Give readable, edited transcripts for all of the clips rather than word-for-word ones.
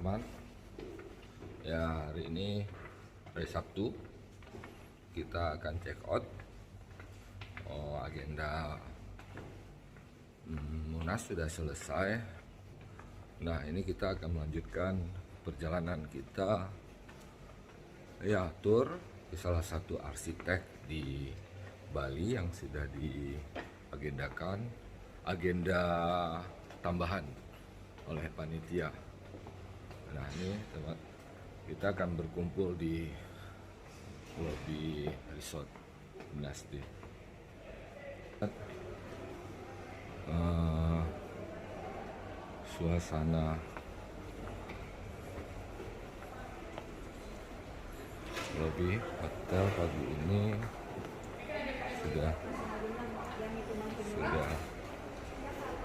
teman-teman. Ya, hari ini hari Sabtu kita akan check out agenda Munas sudah selesai. Nah, ini kita akan melanjutkan perjalanan kita, ya, tur ke salah satu arsitek di Bali yang sudah diagendakan agenda tambahan oleh panitia. Nah, ini teman, kita akan berkumpul di lobi resort Dinasti. Suasana lobi hotel pagi ini sudah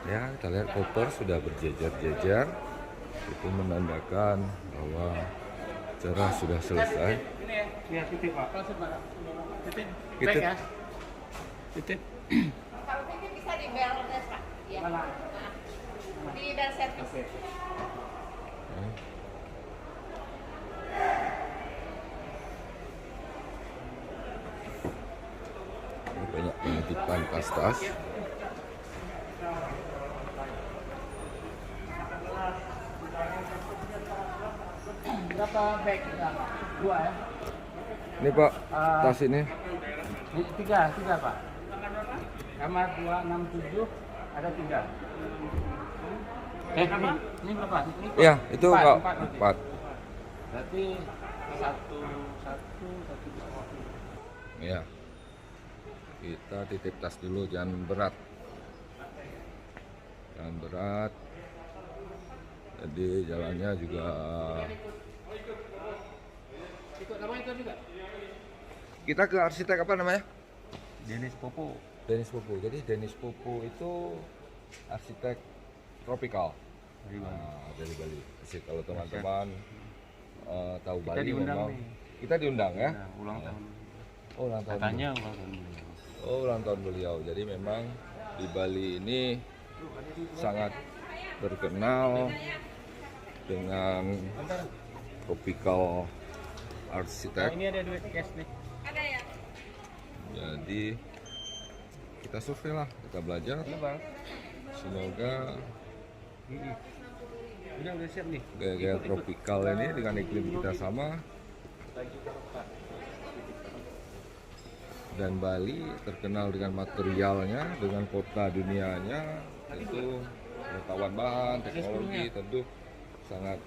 ya, kita lihat koper sudah berjejer-jejer, itu menandakan bahwa acara sudah selesai. Lihat titip Pak. Titip. Titip. Ya. Titip. Kalau titip bisa di bel desk, Pak. Iya. Mana? Di bel service. Oke. Ini banyak penitipan tas-tas. Berapa bag? Dua ya? Ini Pak, tas ini. Tiga Pak. Kamar 267 ada 3. Ini berapa? Ini Ya, itu Pak. berarti. 4. Berarti satu. Ya. Kita titip tas dulu, jangan berat. Jangan berat. Jadi jalannya juga. Ikut nama itu juga. Kita ke arsitek apa namanya? Denis Popo. Denis Popo. Jadi Denis Popo itu arsitek tropikal. Dari Bali. Jadi kalau teman-teman tahu Kita Bali diundang memang nih. kita diundang ya. Nah, ulang tahun. Oh, ulang tahun. Katanya ulang tahun beliau. Oh, ulang tahun beliau. Jadi memang di Bali ini sangat terkenal dengan tropical arsitek. Ini ada duit cash nih. Ada ya? Jadi kita survei lah, kita belajar. Bang. Semoga Udah siap nih. gaya-gaya tropikal ini dengan iklim kita sama. Dan Bali terkenal dengan materialnya, dengan kota dunianya, itu pengetahuan bahan, teknologi tentu sangat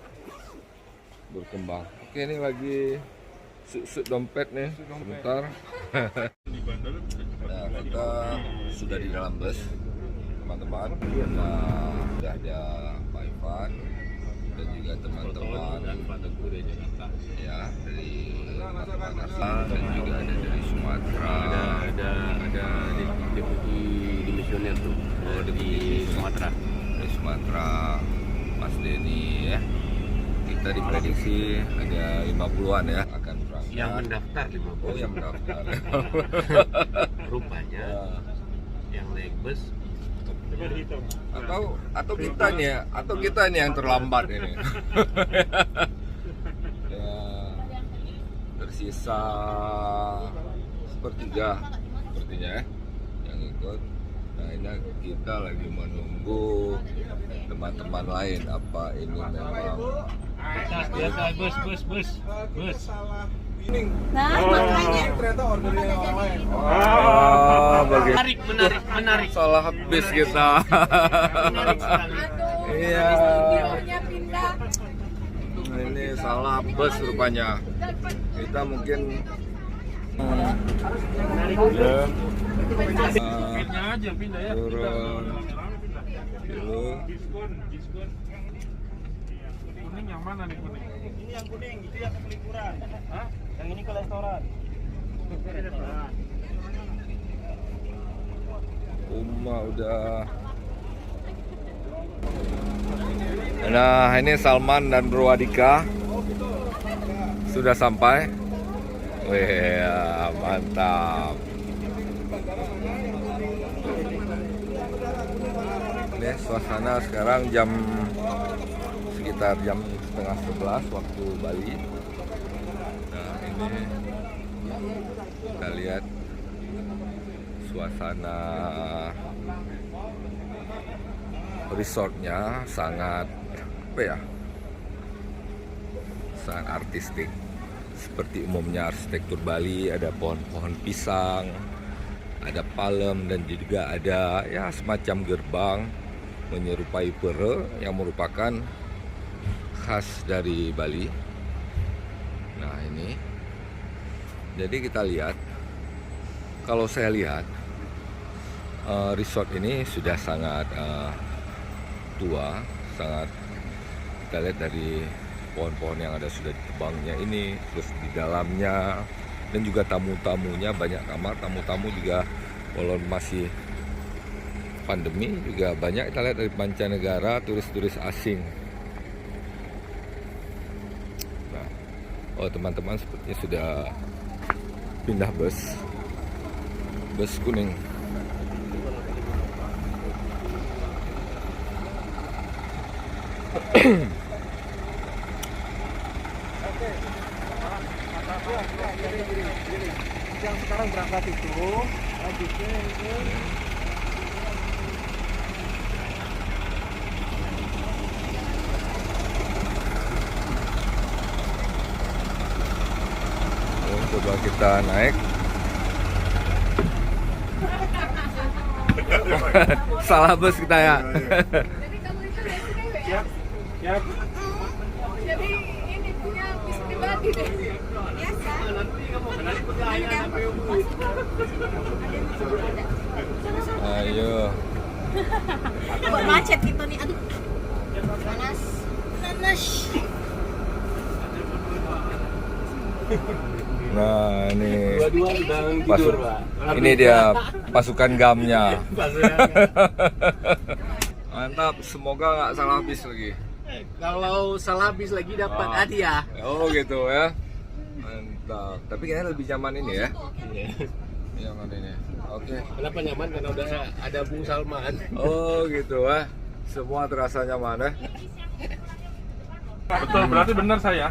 berkembang. Oke, ini lagi suk dompet nih, sebentar. Nah, kita sudah di dalam bus, teman-teman. Nah, sudah ada Pak Ivan dan juga teman-teman ya dari Makassar dan juga ada dari Sumatera. Ada deputi dimisioner tuh. Oh, di Sumatera. Dari Sumatera, Mas Denny ya. Kita diprediksi ada 50-an ya akan berangkat. Yang mendaftar 50. Oh, yang mendaftar. Rupanya yang naik bus atau kita nih yang terlambat ini. Ya, tersisa sepertiga sepertinya ya yang ikut. Nah, ini kita lagi menunggu teman-teman lain. Apa ini memang biasa bus. Nah, makanya ternyata ordernya orang lain. Menarik. Salah habis kita. Menarik sekali. Iya. studionya pindah. Ini salah bus rupanya. Kita mungkin ya, Kayaknya aja pindah ya. turun dulu. Kuning yang mana nih kuning? Ini yang kuning, itu yang ke liburan. Hah? Yang ini ke restoran. Uma udah. Nah, ini Salman dan Bro Adika sudah sampai. Wih, mantap. Ini suasana sekarang sekitar jam setengah 11 waktu Bali. Nah ini kita lihat suasana resortnya sangat apa ya, sangat artistik seperti umumnya arsitektur Bali. Ada pohon-pohon pisang, ada palem, dan juga ada ya semacam gerbang menyerupai pura yang merupakan khas dari Bali. Nah ini, jadi kita lihat, kalau saya lihat resort ini sudah sangat tua, sangat, kita lihat dari pohon-pohon yang ada sudah ditebangnya ini, terus di dalamnya, dan juga tamu-tamunya banyak kamar. Tamu-tamu juga walau masih pandemi juga banyak kita lihat dari mancanegara, turis-turis asing. Nah, oh teman-teman sepertinya sudah pindah bus kuning. Yang sekarang berangkat itu lanjutnya ke Coba kita naik. Salah bus kita ya. Jadi kamu itu resident ya? ya Jadi ini punya bis pribadi deh. Biasa. Ayo. Buat macet gitu nih, aduh. Panas. Panas. Nah ini dua sedang tidur, Pak. ini dia pasukan gamnya. Mantap, semoga nggak salah bis lagi. Kalau salah bis lagi dapat Ah. hadiah. Oh gitu ya. Mantap. Tapi kayaknya lebih nyaman ini ya. Nyaman ini. Oke. Kenapa nyaman? Karena udah ada Bung Salman. Oh gitu ya. Semua terasa nyaman ya. Betul, berarti benar saya.